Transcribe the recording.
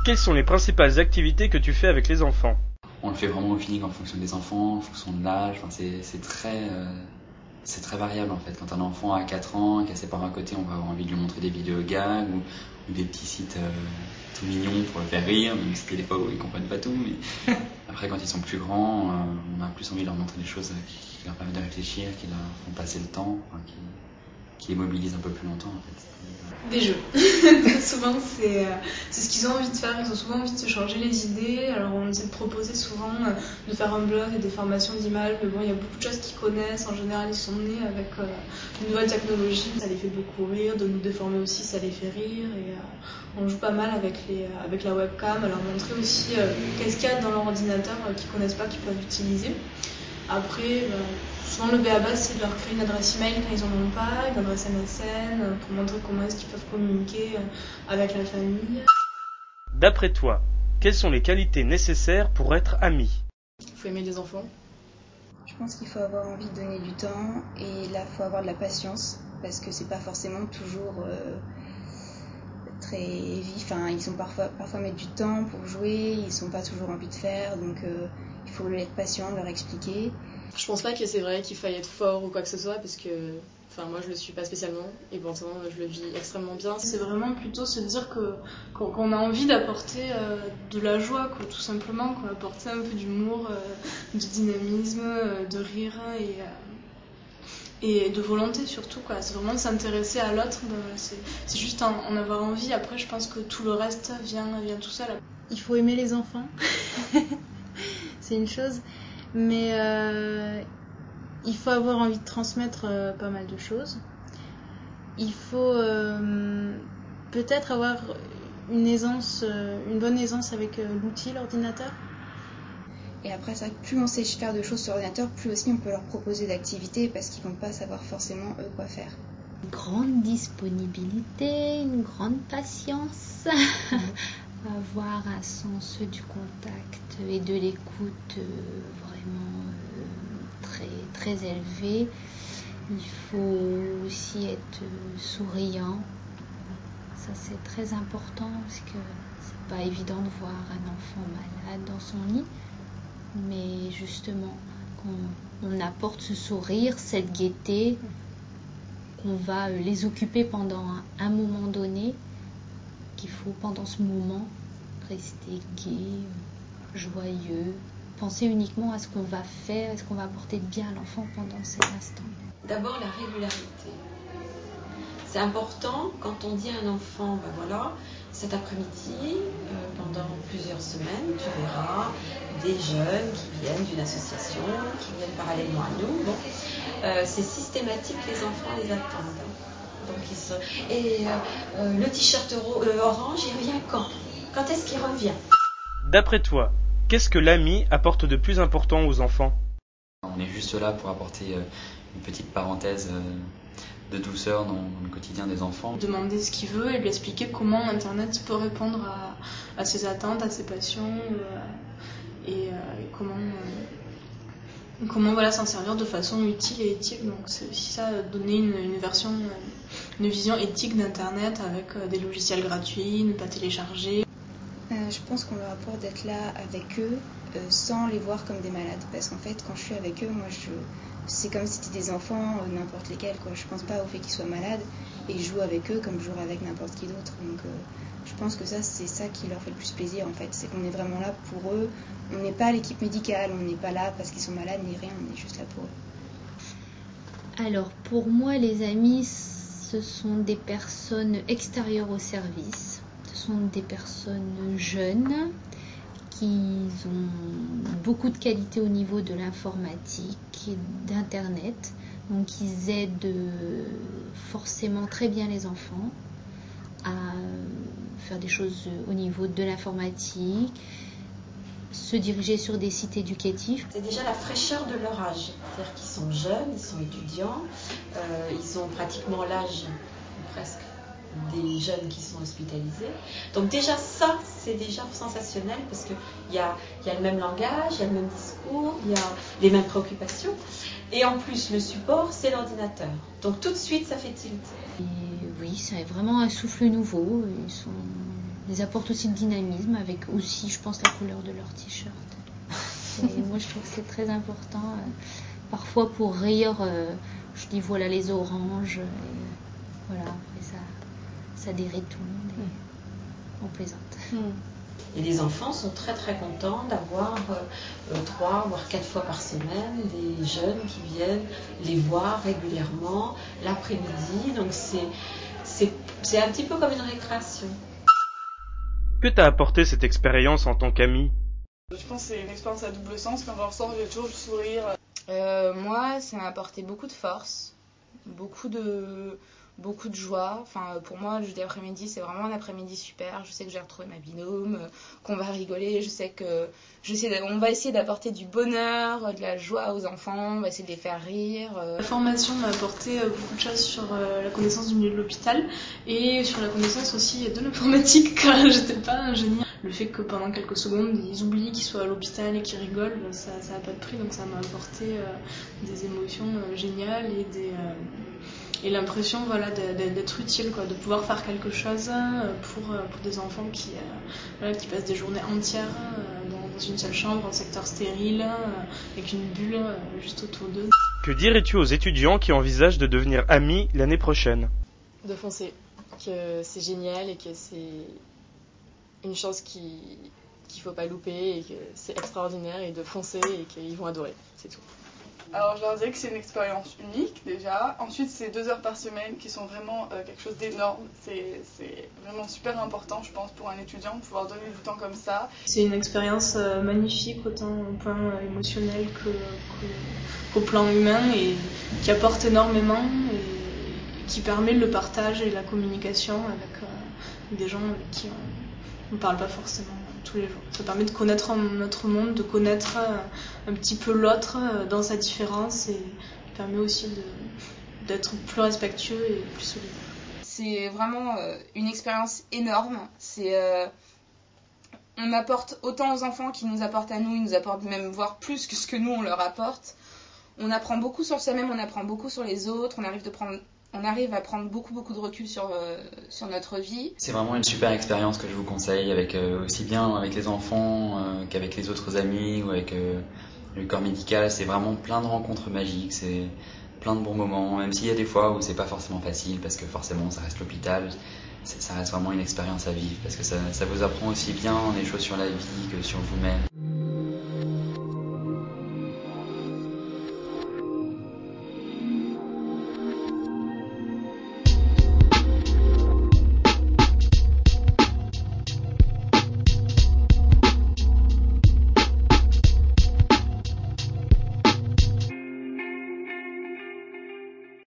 Quelles sont les principales activités que tu fais avec les enfants? On le fait vraiment au feeling en fonction des enfants, en fonction de l'âge. Enfin, c'est très variable en fait. Quand un enfant a 4 ans, qui a ses parents à côté, on va avoir envie de lui montrer des vidéos gags ou des petits sites tout mignons pour le faire rire, même si des fois où ils comprennent pas tout. Mais après, quand ils sont plus grands, on a plus envie de leur montrer des choses qui leur permettent de réfléchir, qui leur font passer le temps, enfin, qui les mobilisent un peu plus longtemps en fait. Des jeux. Souvent, c'est ce qu'ils ont envie de faire. Ils ont souvent envie de se changer les idées. Alors, on essaie de proposer souvent de faire un blog et des formations d'images. Mais bon, il y a beaucoup de choses qu'ils connaissent. En général, ils sont nés avec une nouvelle technologie. Ça les fait beaucoup rire. De nous déformer aussi, ça les fait rire. Et on joue pas mal avec la webcam. À leur montrer aussi qu'est-ce qu'il y a dans leur ordinateur qu'ils connaissent pas, qu'ils peuvent utiliser. Après, souvent le b.a.-ba, c'est de leur créer une adresse email quand ils en ont pas, une adresse MSN, pour montrer comment est-ce qu'ils peuvent communiquer avec la famille. D'après toi, quelles sont les qualités nécessaires pour être ami? Il faut aimer les enfants. Je pense qu'il faut avoir envie de donner du temps et là, il faut avoir de la patience parce que c'est pas forcément toujours très vif. Enfin, ils sont parfois mettre du temps pour jouer, ils sont pas toujours envie de faire, donc il faut être patient, leur expliquer. Je pense pas que c'est vrai qu'il faille être fort ou quoi que ce soit parce que moi je le suis pas spécialement et pourtant je le vis extrêmement bien. C'est vraiment plutôt se dire qu'on a envie d'apporter de la joie, quoi, tout simplement, qu'on apporter un peu d'humour, de dynamisme, de rire et de volonté surtout, quoi. C'est vraiment de s'intéresser à l'autre, c'est juste en avoir envie. Après je pense que tout le reste vient tout seul. Il faut aimer les enfants, c'est une chose. Mais il faut avoir envie de transmettre pas mal de choses. Il faut peut-être avoir une bonne aisance avec l'outil, l'ordinateur. Et après ça, plus on sait faire de choses sur l'ordinateur, plus aussi on peut leur proposer d'activités parce qu'ils vont pas savoir forcément eux quoi faire. Une grande disponibilité, une grande patience. Avoir un sens du contact et de l'écoute vraiment très, très élevé. Il faut aussi être souriant. Ça, c'est très important parce que c'est pas évident de voir un enfant malade dans son lit. Mais justement, qu'on apporte ce sourire, cette gaieté, qu'on va les occuper pendant un moment donné, qu'il faut pendant ce moment rester gai, joyeux, penser uniquement à ce qu'on va faire, à ce qu'on va apporter de bien à l'enfant pendant cet instant. D'abord la régularité. C'est important quand on dit à un enfant, cet après-midi, pendant plusieurs semaines, tu verras des jeunes qui viennent d'une association, qui viennent parallèlement à nous. C'est systématique, les enfants les attendent. Donc le t-shirt orange, il revient quand? Quand est-ce qu'il revient? D'après toi, qu'est-ce que l'ami apporte de plus important aux enfants? On est juste là pour apporter une petite parenthèse de douceur dans le quotidien des enfants. Demander ce qu'il veut et lui expliquer comment Internet peut répondre à ses attentes, à ses passions et comment s'en servir de façon utile et éthique. Donc c'est aussi ça, donner une vision éthique d'Internet avec des logiciels gratuits, ne pas télécharger. Je pense qu'on leur apporte d'être là avec eux sans les voir comme des malades. Parce qu'en fait, quand je suis avec eux, c'est comme si c'était des enfants, n'importe lesquels, quoi. Je pense pas au fait qu'ils soient malades et je joue avec eux comme je jouerais avec n'importe qui d'autre. Donc je pense que c'est ça qui leur fait le plus plaisir en fait. C'est qu'on est vraiment là pour eux. On n'est pas l'équipe médicale, on n'est pas là parce qu'ils sont malades ni rien, on est juste là pour eux. Alors pour moi, les amis, ce sont des personnes extérieures au service. Ce sont des personnes jeunes qui ont beaucoup de qualités au niveau de l'informatique et d'Internet. Donc ils aident forcément très bien les enfants à faire des choses au niveau de l'informatique, se diriger sur des sites éducatifs. C'est déjà la fraîcheur de leur âge. C'est-à-dire qu'ils sont jeunes, ils sont étudiants, ils ont pratiquement l'âge presque des jeunes qui sont hospitalisés. Donc déjà ça, c'est déjà sensationnel parce qu'il y a le même langage, il y a le même discours, il y a les mêmes préoccupations. Et en plus, le support, c'est l'ordinateur. Donc tout de suite, ça fait tilt. Et oui, c'est vraiment un souffle nouveau. Ils sont Ils apportent aussi le dynamisme avec aussi, je pense, la couleur de leur t-shirt. Et moi, je trouve que c'est très important. Parfois, pour rire, je dis voilà les oranges. Et voilà, après ça dérit tout le monde et on plaisante. Et les enfants sont très très contents d'avoir 3 voire 4 fois par semaine des jeunes qui viennent les voir régulièrement l'après-midi. Donc c'est un petit peu comme une récréation. Que t'a apporté cette expérience en tant qu'ami? Je pense que c'est une expérience à double sens. Quand je ressors, j'ai toujours le sourire. Moi, ça m'a apporté beaucoup de force, beaucoup de joie. Enfin, pour moi, le jeudi après-midi, c'est vraiment un après-midi super. Je sais que j'ai retrouvé ma binôme, qu'on va rigoler. Je sais que on va essayer d'apporter du bonheur, de la joie aux enfants. On va essayer de les faire rire. La formation m'a apporté beaucoup de choses sur la connaissance du milieu de l'hôpital et sur la connaissance aussi de l'informatique, car j'étais pas ingénieure. Le fait que pendant quelques secondes, ils oublient qu'ils soient à l'hôpital et qu'ils rigolent, ça n'a pas de prix. Donc ça m'a apporté des émotions géniales et l'impression voilà, d'être utile, quoi, de pouvoir faire quelque chose pour des enfants qui passent des journées entières dans une seule chambre, en secteur stérile, avec une bulle juste autour d'eux. Que dirais-tu aux étudiants qui envisagent de devenir amis l'année prochaine? De foncer, que c'est génial et que c'est une chance qu'il faut pas louper et que c'est extraordinaire et de foncer et qu'ils vont adorer, c'est tout. Alors je leur dirais que c'est une expérience unique déjà. Ensuite c'est 2 heures par semaine qui sont vraiment quelque chose d'énorme. C'est vraiment super important je pense pour un étudiant de pouvoir donner du temps comme ça. C'est une expérience magnifique autant au plan émotionnel qu'au plan humain et qui apporte énormément et qui permet le partage et la communication avec des gens avec qui on ne parle pas forcément tous les jours. Ça permet de connaître notre monde, de connaître un petit peu l'autre dans sa différence et permet aussi d'être plus respectueux et plus solidaire. C'est vraiment une expérience énorme. On apporte autant aux enfants qu'ils nous apportent à nous, ils nous apportent même voire plus que ce que nous on leur apporte. On apprend beaucoup sur soi-même, on apprend beaucoup sur les autres, on arrive à prendre beaucoup de recul sur notre vie. C'est vraiment une super expérience que je vous conseille, aussi bien avec les enfants qu'avec les autres amis ou avec le corps médical. C'est vraiment plein de rencontres magiques, c'est plein de bons moments, même s'il y a des fois où c'est pas forcément facile parce que forcément ça reste l'hôpital. Ça reste vraiment une expérience à vivre parce que ça vous apprend aussi bien des choses sur la vie que sur vous-même.